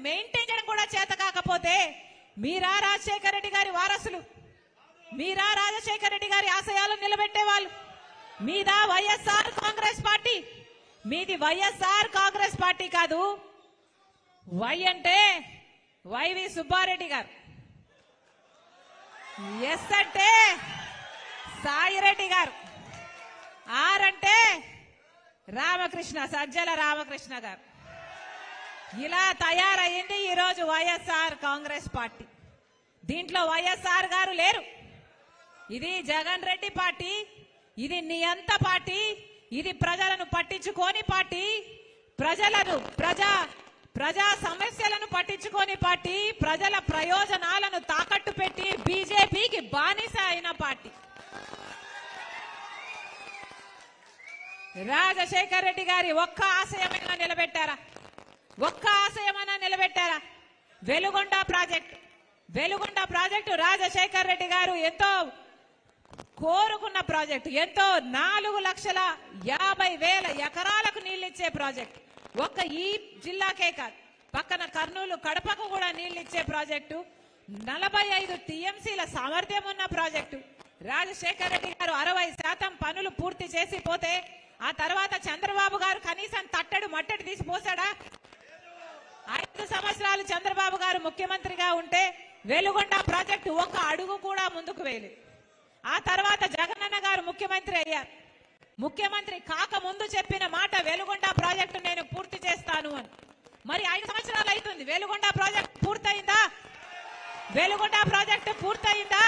Maintain చేయడం కూడా చేత కాకపోతే మీరా రాజశేఖర రెడ్డి గారి వారసులు, మీరా రాజశేఖర రెడ్డి గారి ఆశయాలను నిలబెట్టే వాళ్ళు, మీదా వైఎస్ఆర్ కాంగ్రెస్ పార్టీ, మీది వైఎస్ఆర్ కాంగ్రెస్ పార్టీ కాదు. వై అంటే వైవి సుబ్బారెడ్డి గారు, ఎస్ అంటే సాయిరెడ్డి గారు, ఆర్ అంటే రామకృష్ణ, సజ్జల రామకృష్ణ గారు. ఇలా తయారయ్యింది ఈరోజు వైఎస్ఆర్ కాంగ్రెస్ పార్టీ. దీంట్లో వైఎస్ఆర్ గారు లేరు. ఇది జగన్ రెడ్డి పార్టీ, ఇది నియంత పార్టీ, ఇది ప్రజలను పట్టించుకోని పార్టీ, ప్రజా సమస్యలను పట్టించుకోని పార్టీ, ప్రజల ప్రయోజనాలను తాకట్టు పెట్టి బీజేపీకి బానిస అయిన పార్టీ. రాజశేఖర రెడ్డి గారి ఒక్క ఆశయమైనా నిలబెట్టారా? ఒక్క ఆశయమైనా నిలబెట్టారా? వెలుగొండ ప్రాజెక్టు రాజశేఖర రెడ్డి గారు ఎంతో కోరుకున్న ప్రాజెక్టు, ఎంతో 4,50,000 ఎకరాలకు నీళ్లిచ్చే ప్రాజెక్టు. ఒక్క ఈ జిల్లాకే కాదు, పక్కన కర్నూలు కడపకు కూడా నీళ్లిచ్చే ప్రాజెక్టు, 45 టీఎంసీల సామర్థ్యం ఉన్న ప్రాజెక్టు. రాజశేఖర రెడ్డి గారు 60% పనులు పూర్తి చేసి పోతే ఆ తర్వాత చంద్రబాబు గారు కనీసం తట్టడు మట్టడి తీసిపోసాడా? 5 సంవత్సరాలు చంద్రబాబు గారు ముఖ్యమంత్రిగా ఉంటే వెలుగొండ ప్రాజెక్టు ఒక్క అడుగు కూడా ముందుకు వేయలేదు. ఆ తర్వాత జగనన్న గారు ముఖ్యమంత్రి అయ్యారు. ముఖ్యమంత్రి కాక ముందు చెప్పిన మాట వెలుగొండ ప్రాజెక్టు నేను పూర్తి చేస్తాను అని. మరి 5 సంవత్సరాలు అవుతుంది, వెలుగొండ ప్రాజెక్టు పూర్తయిందా? వెలుగొండ ప్రాజెక్టు పూర్తయిందా?